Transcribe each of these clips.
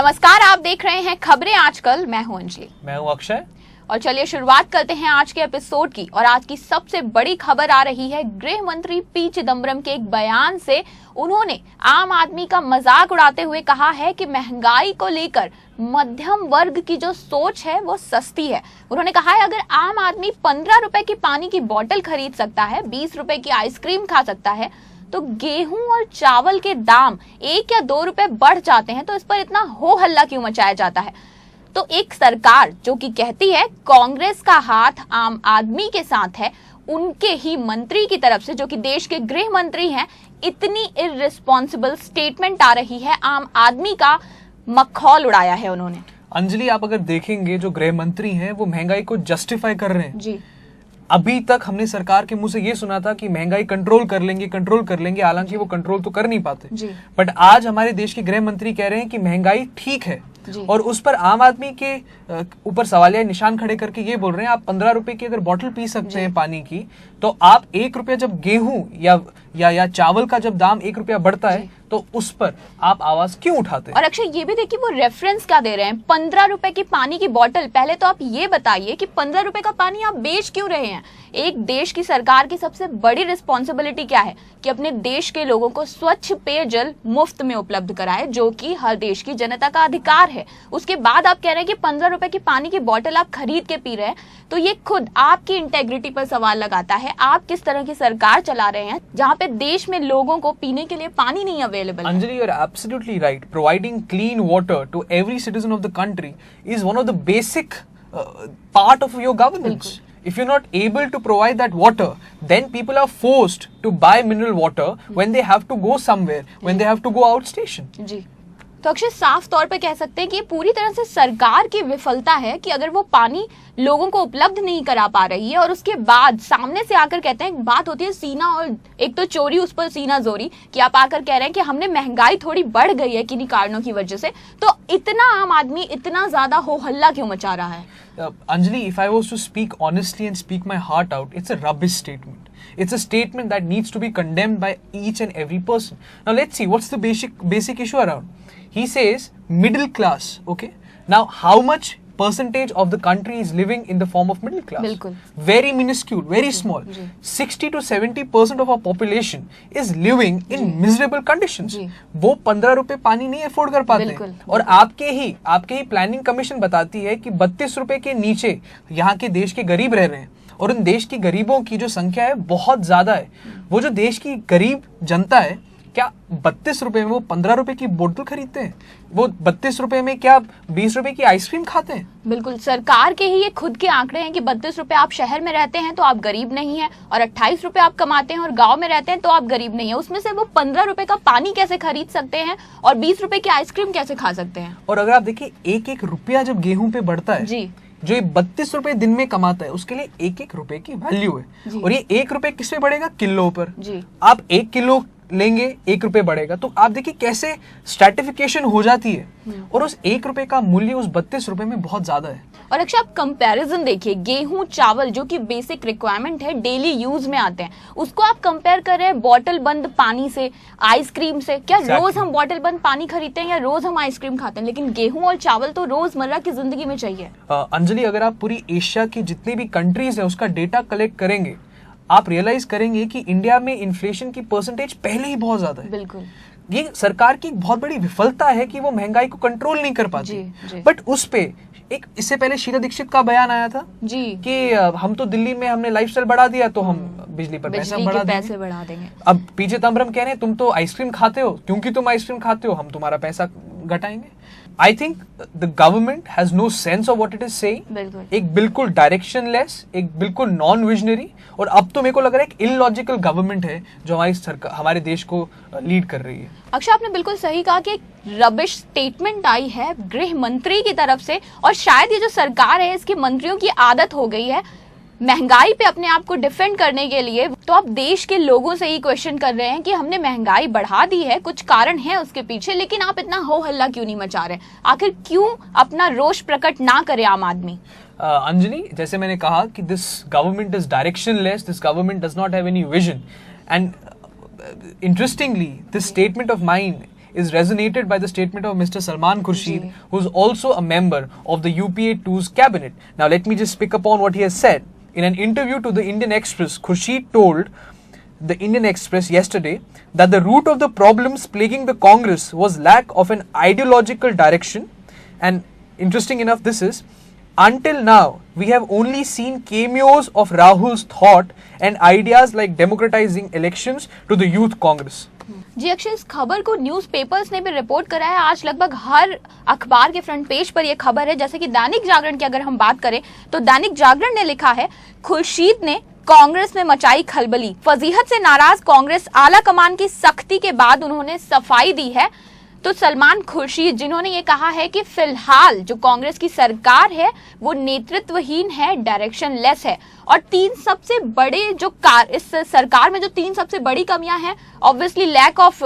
नमस्कार, आप देख रहे हैं खबरें आजकल। मैं हूं अंजलि। मैं हूं अक्षय। और चलिए शुरुआत करते हैं आज के एपिसोड की। और आज की सबसे बड़ी खबर आ रही है गृह मंत्री पी चिदम्बरम के एक बयान से। उन्होंने आम आदमी का मजाक उड़ाते हुए कहा है कि महंगाई को लेकर मध्यम वर्ग की जो सोच है वो सस्ती है। उन्होंने कहा है अगर आम आदमी 15 रुपए की पानी की बोतल खरीद सकता है, 20 रुपए की आइसक्रीम खा सकता है, तो गेहूं और चावल के दाम 1 या 2 रुपए बढ़ जाते हैं तो इस पर इतना हो हल्ला क्यों मचाया जाता है। तो एक सरकार जो कि कहती है कांग्रेस का हाथ आम आदमी के साथ है, उनके ही मंत्री की तरफ से, जो कि देश के गृह मंत्री हैं, इतनी इररिस्पॉन्सिबल स्टेटमेंट आ रही है। आम आदमी का मखौल उड़ाया है उन्होंने। अंजलि, आप अगर देखेंगे जो गृह मंत्री हैं वो महंगाई को जस्टिफाई कर रहे हैं जी। अभी तक हमने सरकार के मुंह से ये सुना था कि महंगाई कंट्रोल कर लेंगे, हालांकि वो कंट्रोल तो कर नहीं पाते। बट आज हमारे देश के गृह मंत्री कह रहे हैं कि महंगाई ठीक है और उस पर आम आदमी के ऊपर सवालिया निशान खड़े करके ये बोल रहे हैं आप 15 रुपए की अगर बोतल पी सकते हैं पानी की, तो आप 1 रुपया जब गेहूं या चावल का जब दाम 1 रुपया बढ़ता है तो उस पर आप आवाज क्यों उठाते हैं। और अक्षय, ये भी देखिए वो रेफरेंस क्या दे रहे हैं, 15 रुपए की पानी की बोतल। पहले तो आप ये बताइए कि 15 रुपए का पानी आप बेच क्यों रहे हैं। एक देश की सरकार की सबसे बड़ी रिस्पॉन्सिबिलिटी क्या है कि अपने देश के लोगों को स्वच्छ पेयजल मुफ्त में उपलब्ध कराए, जो कि हर देश की जनता का अधिकार है। उसके बाद आप कह रहे हैं कि 15 रुपए की पानी की बोतल आप खरीद के पी रहे हैं, तो ये खुद आपकी इंटेग्रिटी पर सवाल लगाता है। आप किस तरह की सरकार चला रहे हैं जहाँ पे देश में लोगों को पीने के लिए पानी नहीं available. Anjali, you're absolutely right. Providing clean water to every citizen of the country is one of the basic part of your governance. If you're not able to provide that water, then people are forced to buy mineral water when they have to go somewhere, when they have to go out station. जी। तो अक्षय, साफ तौर पे कह सकते हैं कि पूरी तरह से सरकार की विफलता है कि अगर वो पानी लोगों को उपलब्ध नहीं करा पा रही है और उसके बाद सामने से आकर कहते हैं, बात होती है सीना और एक तो चोरी उस पर सीना जोरी, कि आप आकर कह रहे हैं कि हमने महंगाई थोड़ी बढ़ गई है किन्हीं कारणों की वजह से, तो इतना आम आदमी इतना ज्यादा हो हल्ला क्यों मचा रहा है। Anjali, if I was to speak honestly and speak my heart out, it's a rubbish statement. It's a statement that needs to be condemned by each and every person. Now let's see, what's the basic issue around? He says middle class, okay? Now how much percentage of the country is living in the form of middle class? बिल्कुल। Very minuscule, very small. 60 to 70% of our population is living in miserable conditions. वो 15 रुपए पानी नहीं afford कर पाते। और आपके ही planning commission बताती है कि 32 रुपए के नीचे यहाँ के देश के गरीब रह रहे हैं। और उन देश की गरीबों की जो संख्या है बहुत ज्यादा है। वो जो देश की गरीब जनता है, क्या 32 रुपए में वो 15 रुपए की बोतल खरीदते हैं? वो 32 रुपए में क्या 20 रुपए की आइसक्रीम खाते हैं? बिल्कुल, सरकार के ही ये खुद के आंकड़े हैं कि 32 रुपए आप शहर में रहते हैं तो आप गरीब नहीं है, और 28 रुपए आप कमाते हैं और गांव में रहते हैं तो आप गरीब नहीं है। उसमें से वो 15 रुपए का पानी कैसे खरीद सकते हैं और 20 रुपए की आइसक्रीम कैसे खा सकते हैं। और अगर आप देखिए 1-1 रुपया जब गेहूं पे बढ़ता है जी, जो ये 32 रुपए दिन में कमाता है, उसके लिए 1-1 रुपए की वैल्यू है। और ये 1 रुपए किस पे बढ़ेगा? किलो पर। आप 1 किलो लेंगे, 1 रुपए बढ़ेगा। तो आप देखिए कैसे स्ट्रैटिफिकेशन हो जाती है। और उस 1 रुपए का मूल्य उस 32 रुपए में बहुत ज्यादा है। और अक्षय, आप कंपैरिजन देखिए, गेहूं चावल जो कि बेसिक रिक्वायरमेंट है, डेली यूज में आते हैं, उसको आप कंपेयर कर रहे हैं बोतल बंद पानी से, आइसक्रीम से। क्या रोज हम बोतल बंद पानी खरीदते हैं या रोज हम आइसक्रीम खाते हैं? लेकिन गेहूं और चावल तो रोजमर्रा की जिंदगी में चाहिए। अंजलि, अगर आप पूरी एशिया की जितनी भी कंट्रीज है उसका डेटा कलेक्ट करेंगे, आप रियलाइज करेंगे कि इंडिया में इन्फ्लेशन की परसेंटेज पहले ही बहुत ज्यादा है। बिल्कुल। ये सरकार की एक बहुत बड़ी विफलता है कि वो महंगाई को कंट्रोल नहीं कर पाती। बट उस पे एक इससे पहले शीला दीक्षित का बयान आया था जी कि हम तो दिल्ली में हमने लाइफस्टाइल बढ़ा दिया तो हम बिजली पर पैसे बढ़ा देंगे। अब पी चिदम्बरम कह रहे हैं तुम तो आइसक्रीम खाते हो, क्योंकि तुम आइसक्रीम खाते हो हम तुम्हारा पैसा घटाएंगे। I think the government has no sense of what it is saying. एक बिल्कुल डायरेक्शनलेस, एक बिल्कुल नॉन विजनरी, और अब तो मेरे को लग रहा है एक इलॉजिकल गवर्नमेंट है जो हमारी सरकार, हमारे देश को लीड कर रही है। अक्षय, आपने बिल्कुल सही कहा कि एक रबिश स्टेटमेंट आई है गृह मंत्री की तरफ से, और शायद ये जो सरकार है इसके मंत्रियों की आदत हो गई है महंगाई पे अपने आप को डिफेंड करने के लिए। तो आप देश के लोगों से ही क्वेश्चन कर रहे हैं कि हमने महंगाई बढ़ा दी है, कुछ कारण है उसके पीछे, लेकिन आप इतना हो हल्ला क्यों नहीं मचा रहे? आखिर क्यों अपना रोष प्रकट ना करे आम आदमी? अंजलि, जैसे मैंने कहा कि this government is directionless, this government does not have any vision, and interestingly this statement of mine is resonated by the statement of Mr. Salman Khurshid, who is also a member of the UPA-2's cabinet. Now, let me just pick upon what he has said. In an interview to the Indian Express, Khurshid told the Indian Express yesterday that the root of the problems plaguing the Congress was lack of an ideological direction. And interesting enough, this is, until now, we have only seen cameos of Rahul's thought and ideas like democratizing elections to the Youth Congress. जी अक्षय, इस खबर को newspapers ने भी report करा है। आज लगभग हर अखबार के फ्रंट पेज पर यह खबर है। जैसे कि दैनिक जागरण की अगर हम बात करें तो दैनिक जागरण ने लिखा है, खुर्शीद ने कांग्रेस में मचाई खलबली, फजीहत से नाराज कांग्रेस आला कमान की सख्ती के बाद उन्होंने सफाई दी है। तो सलमान खुर्शीद जिन्होंने ये कहा है कि फिलहाल जो कांग्रेस की सरकार है वो नेतृत्वहीन है, डायरेक्शन लेस है, और तीन सबसे बड़े जो इस सरकार में जो तीन सबसे बड़ी कमियां हैं, ऑब्वियसली लैक ऑफ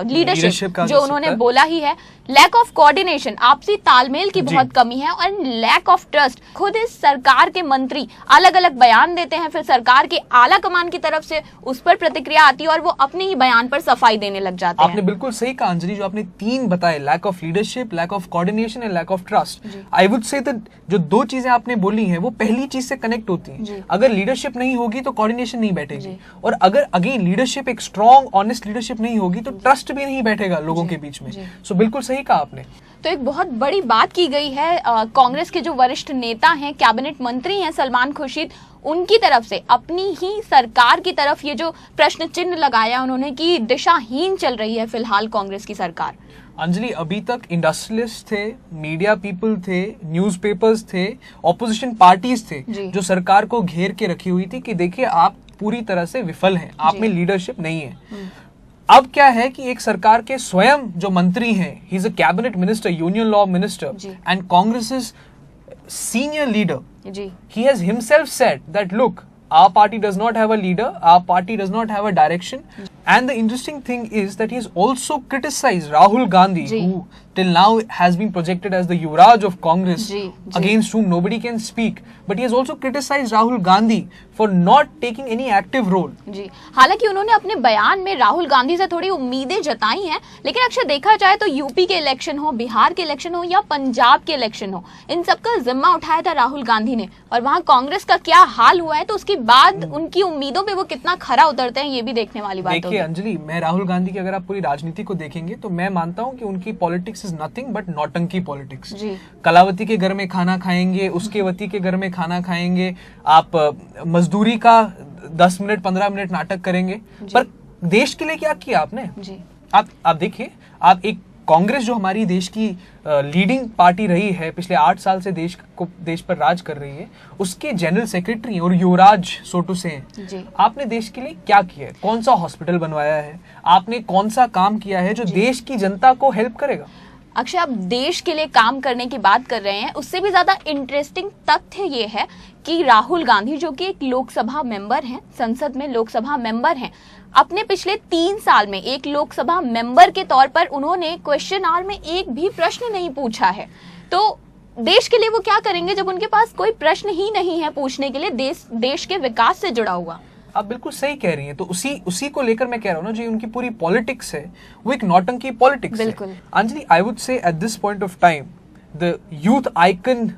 लीडरशिप जो उन्होंने बोला ही है, लैक ऑफ कोऑर्डिनेशन, आपसी तालमेल की बहुत कमी है, और लैक ऑफ ट्रस्ट। खुद इस सरकार के मंत्री अलग अलग बयान देते हैं, फिर सरकार के आला कमान की तरफ से उस पर प्रतिक्रिया आती है और वो अपने ही बयान पर सफाई देने लग जाते हैं। आपने बिल्कुल सही कहा अंजलि, जो आपने तीन बताए, lack of leadership, lack of coordination and lack of trust. I would say जो दो चीजें आपने बोली हैं वो पहली चीज से कनेक्ट होती हैं। अगर लीडरशिप नहीं होगी तो कोऑर्डिनेशन नहीं बैठेगी, और अगर अगेन लीडरशिप एक स्ट्रॉन्ग ऑनेस्ट लीडरशिप नहीं होगी तो ट्रस्ट भी नहीं बैठेगा लोगों के बीच में। सो बिल्कुल सही कहा आपने। तो एक बहुत बड़ी बात की गई है कांग्रेस के जो वरिष्ठ नेता हैं, कैबिनेट मंत्री हैं सलमान खुर्शीद, उनकी तरफ से अपनी ही सरकार की तरफ ये जो प्रश्न चिन्ह लगाया उन्होंने कि दिशाहीन चल रही है फिलहाल कांग्रेस की सरकार। अंजलि, अभी तक इंडस्ट्रियलिस्ट थे, मीडिया पीपल थे, न्यूज़पेपर्स थे, ऑपोजिशन पार्टीज थे जो सरकार को घेर के रखी हुई थी कि देखिए आप पूरी तरह से विफल हैं, आप में लीडरशिप नहीं है। अब क्या है कि एक सरकार के स्वयं जो मंत्री हैं, he is a cabinet minister, union law minister and Congress senior leader, he has himself said that look, our party does not have a leader, our party does not have a direction. And the interesting thing is that he has also criticized Rahul Gandhi, who till now has been projected as the Yuvraj of Congress, against whom nobody can speak. But he has also criticized Rahul Gandhi for not taking any active role. जी, हालांकि उन्होंने अपने बयान में राहुल गांधी से थोड़ी उम्मीदें जताई हैं, लेकिन अक्सर देखा जाए तो यूपी के इलेक्शन हो, बिहार के इलेक्शन हो या पंजाब के इलेक्शन हो, इन सबका जिम्मा उठाया था राहुल गांधी ने, और वहां कांग्रेस का क्या हाल हुआ है, तो उसके बाद उनकी उम्मीदों पे वो कितना खरा उतरते हैं, ये भी देखने वाली बात होगी। अंजलि, मैं राहुल गांधी की अगर आप पूरी राजनीति को देखेंगे तो मैं मानता हूं कि उनकी पॉलिटिक्स इज नथिंग बट नौटंकी पॉलिटिक्स। कलावती के घर में खाना खाएंगे, उसके वती के घर में खाना खाएंगे, आप मजदूरी का 10 मिनट 15 मिनट नाटक करेंगे, पर देश के लिए क्या किया आपने? आप देखिए, आप एक कांग्रेस जो हमारी देश की लीडिंग पार्टी रही है, पिछले 8 साल से देश पर राज कर रही है, उसके जनरल सेक्रेटरी और युवराज सोटू से हैं। आपने देश के लिए क्या किया है? कौन सा हॉस्पिटल बनवाया है? आपने कौन सा काम किया है जो देश की जनता को हेल्प करेगा? अक्षय, आप देश के लिए काम करने की बात कर रहे हैं, उससे भी ज्यादा इंटरेस्टिंग तथ्य ये है कि राहुल गांधी जो कि एक लोकसभा मेंबर हैं, संसद में लोकसभा मेंबर हैं, अपने पिछले 3 साल में एक लोकसभा मेंबर के तौर पर उन्होंने क्वेश्चन आवर में एक भी प्रश्न नहीं पूछा है। तो देश के लिए वो क्या करेंगे जब उनके पास कोई प्रश्न ही नहीं है पूछने के लिए देश के विकास से जुड़ा हुआ? आप बिल्कुल सही कह रही हैं। तो उसी को लेकर मैं कह रहा हूँ ना, जो उनकी पूरी पॉलिटिक्स है वो एक नौटंकी पॉलिटिक्स है। अंजलि, आई वुड से at this point of time the youth icon,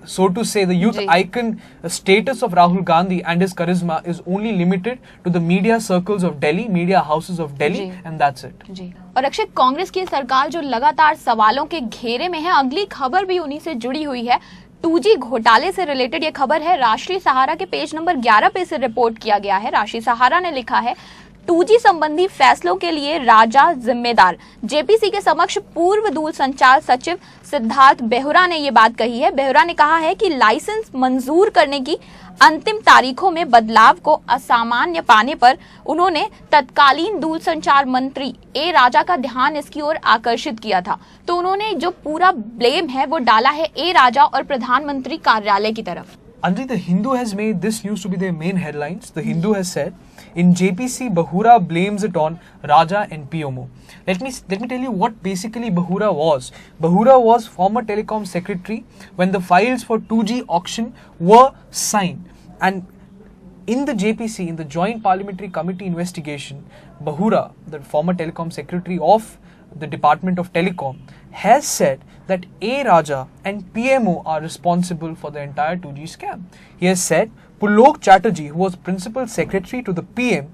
so to say, the youth icon status of Rahul Gandhi and his charisma is only limited to the media circles of Delhi, media houses of Delhi, and that's it. जी। और अक्षय, कांग्रेस की सरकार जो लगातार सवालों के घेरे में है, अगली खबर भी उन्हीं से जुड़ी हुई है। 2G घोटाले से रिलेटेड ये खबर है, राष्ट्रीय सहारा के पेज नंबर 11 पे से रिपोर्ट किया गया है। राष्ट्रीय सहारा ने लिखा है, 2G संबंधी फैसलों के लिए राजा जिम्मेदार। जेपीसी के समक्ष पूर्व दूरसंचार सचिव सिद्धार्थ बेहुरा ने ये बात कही है। बेहुरा ने कहा है कि लाइसेंस मंजूर करने की अंतिम तारीखों में बदलाव को असामान्य पाने पर उन्होंने तत्कालीन दूरसंचार मंत्री ए राजा का ध्यान इसकी ओर आकर्षित किया था। तो उन्होंने जो पूरा ब्लेम है वो डाला है ए राजा और प्रधानमंत्री कार्यालय की तरफ। Anjali, the Hindu has made this news to be their main headlines. The Hindu has said, in JPC, Bahura blames it on Raja and PMO. Let me tell you what basically Bahura was. Bahura was former telecom secretary when the files for 2G auction were signed. And in the JPC, in the Joint Parliamentary Committee investigation, Bahura, the former telecom secretary of the Department of Telecom, has said that A. Raja and PMO are responsible for the entire 2G scam. He has said Pulok Chatterjee, who was Principal Secretary to the PM,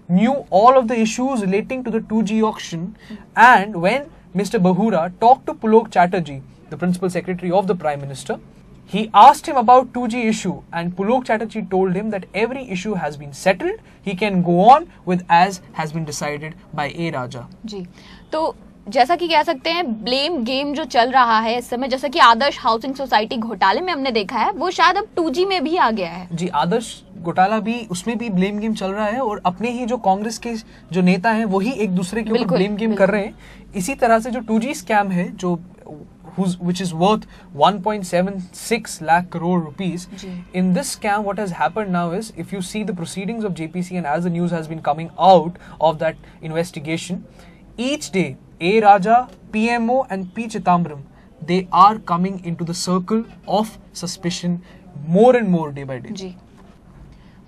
knew all of the issues relating to the 2G auction, and when Mr. Bahura talked to Pulok Chatterjee, the Principal Secretary of the Prime Minister, he asked him about 2G issue, and Pulok Chatterjee told him that every issue has been settled. He can go on with as has been decided by A. Raja. जी, तो जैसा कि कह सकते हैं blame game जो चल रहा है इस समय, जैसा कि आदर्श हाउसिंग सोसाइटी घोटाले में हमने देखा है, वो शायद अब 2G में भी आ गया है। जी, आदर्श घोटाला भी, उसमें भी ब्लेम गेम चल रहा है, और अपने ही जो कांग्रेस के जो नेता हैं वही एक दूसरे के ऊपर ब्लेम गेम कर रहे हैं। इसी तरह से जो 2G स्कैम है, जो which is worth 1.76 lakh crore rupees. In this scam, what has happened now is, if you see the proceedings of JPC and as the news has been coming out of that investigation, each day A. Raja, PMO and P. Chidambaram, they are coming into the circle of suspicion more and more day by day. जी।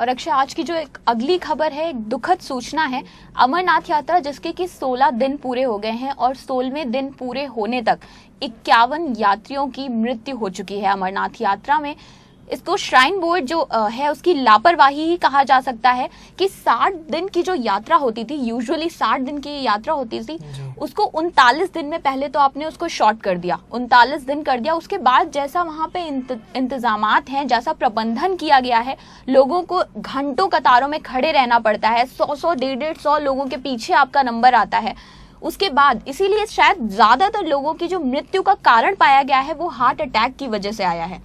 और अक्षय, आज की जो एक अगली खबर है, एक दुखद सूचना है। अमरनाथ यात्रा जिसके कि 16 दिन पूरे हो गए हैं और 16वें दिन पूरे होने तक 51 यात्रियों की मृत्यु हो चुकी है अमरनाथ यात्रा में। इसको श्राइन बोर्ड जो है उसकी लापरवाही ही कहा जा सकता है कि 60 दिन की जो यात्रा होती थी, यूजुअली 60 दिन की यात्रा होती थी, उसको 39 दिन में पहले तो आपने उसको शॉर्ट कर दिया, 39 दिन कर दिया। उसके बाद जैसा वहां पे इंतजामात हैं, जैसा प्रबंधन किया गया है, लोगों को घंटों कतारों में खड़े रहना पड़ता है, 100 150 लोगों के पीछे आपका नंबर आता है। उसके बाद इसीलिए शायद ज्यादातर लोगों की जो मृत्यु का कारण पाया गया है वो हार्ट अटैक की वजह से आया है।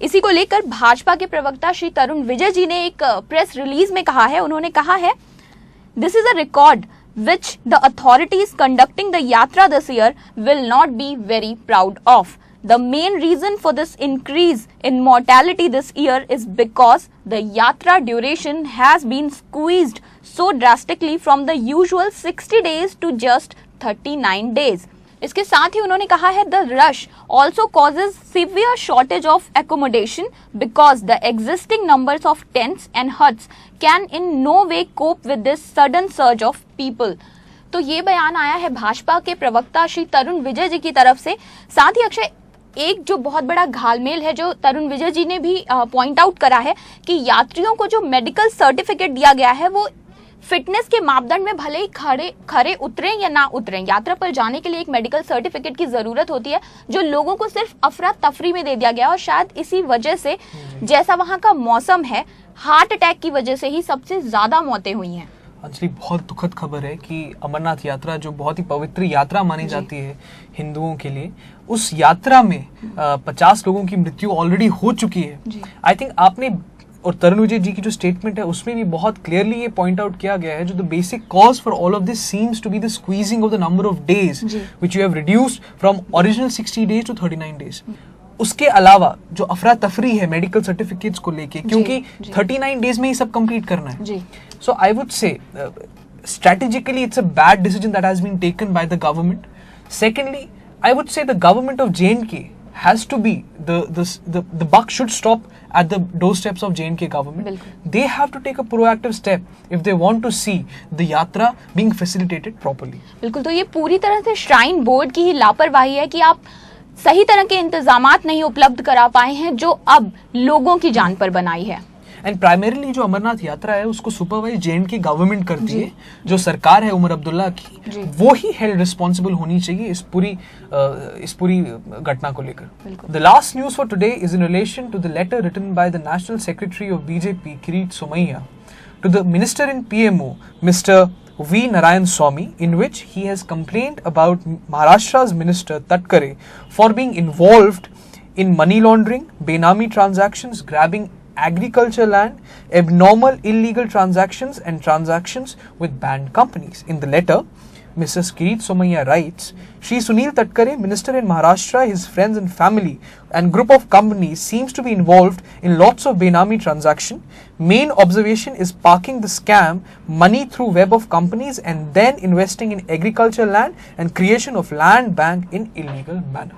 इसी को लेकर भाजपा के प्रवक्ता श्री तरुण विजय जी ने एक प्रेस रिलीज में कहा है, उन्होंने कहा है, this is a record which the authorities conducting the yatra this year will not be very proud of. The main reason for this increase in mortality this year is because the yatra duration has been squeezed so drastically from the usual 60 days to just 39 days. इसके साथ ही उन्होंने कहा है, the rush also causes severe shortage of accommodation because the existing numbers of tents and huts can in no way cope with this sudden surge of people. तो ये बयान आया है भाजपा के प्रवक्ता श्री तरुण विजय जी की तरफ से। साथ ही अक्षय, एक जो बहुत बड़ा घालमेल है जो तरुण विजय जी ने भी पॉइंट आउट करा है कि यात्रियों को जो मेडिकल सर्टिफिकेट दिया गया है वो फिटनेस के मापदंड में भले ही खरे उतरे या ना उतरे, यात्रा पर जाने के लिए एक मेडिकल सर्टिफिकेट की जरूरत होती है, जो लोगों को सिर्फ अफरा तफरी में दे दिया गया। और शायद इसी वजह से, जैसा वहां का मौसम है, हार्ट अटैक की वजह से ही सबसे ज्यादा मौतें हुई हैं। अंजलि, बहुत दुखद खबर है कि अमरनाथ यात्रा जो बहुत ही पवित्र यात्रा मानी जाती है हिंदुओं के लिए, उस यात्रा में 50 लोगों की मृत्यु ऑलरेडी हो चुकी है। आई थिंक आपने और तरुण विजय जी की जो स्टेटमेंट है उसमें भी बहुत क्लियरली ये पॉइंट आउट किया गया है, जो the basic cause for all of this seems to be the squeezing of the number of days which you have reduced from original 60 days to 39 days. उसके अलावा जो अफरा तफरी है मेडिकल सर्टिफिकेट्स को लेके, क्योंकि 39 डेज में ही सब कंप्लीट करना है। So I would say strategically it's a bad decision that has been taken by the government. Secondly, I would say the government of J&K has to be the buck should stop at the doorsteps of J&K government. They have to take a proactive step if they want to see the yatra being facilitated properly. बिल्कुल, तो ये पूरी तरह से shrine board की ही लापरवाही है कि आप सही तरह के इंतजामात नहीं उपलब्ध करा पाए हैं जो अब लोगों की जान पर बनाई है। एंड प्राइमरीली जो अमरनाथ यात्रा है उसको सुपरवाइज J&K गवर्नमेंट करती है, जो सरकार है उमर अब्दुल्ला की, वो ही हेल्ड रिस्पॉन्सिबल होनी चाहिए इस पूरी घटना को लेकर। The last news for today is in relation to the letter written by the national secretary of BJP Kirit Somaiya to the minister in PMO mister V. Narayan Swamy, in which he has complained about Maharashtra's minister Tatkare for being involved in money laundering, Benami transactions, grabbing agriculture land, abnormal illegal transactions and transactions with banned companies. In the letter, Mrs. Kirit Somaiya writes, Shri Sunil Tatkare, minister in Maharashtra, his friends and family and group of companies seems to be involved in lots of Benami transaction. Main observation is parking the scam money through web of companies and then investing in agriculture land and creation of land bank in illegal manner.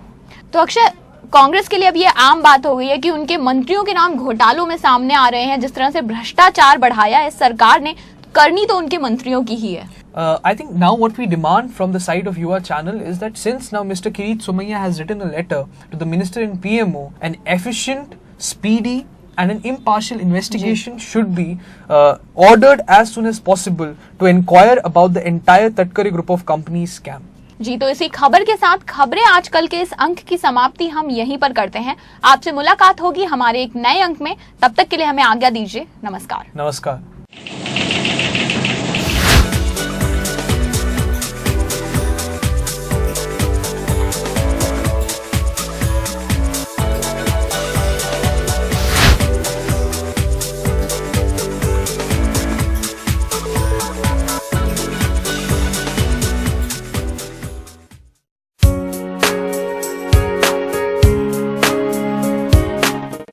तो अक्षय, कांग्रेस के लिए अब ये आम बात हो गई है कि उनके मंत्रियों के नाम घोटालों में सामने आ रहे हैं। जिस तरह से भ्रष्टाचार बढ़ाया है सरकार ने, करनी तो उनके मंत्रियों की ही है। I think now what we demand from the side of Yuva channel is that since now Mr. Kirit Somaiya has written a letter to the minister in PMO, an efficient, speedy and an impartial investigation should be ordered as soon as possible to inquire about the entire Tatkare group of companies scam. जी, तो इसी खबर के साथ खबरें आजकल के इस अंक की समाप्ति हम यहीं पर करते हैं। आपसे मुलाकात होगी हमारे एक नए अंक में, तब तक के लिए हमें आज्ञा दीजिए। नमस्कार। नमस्कार।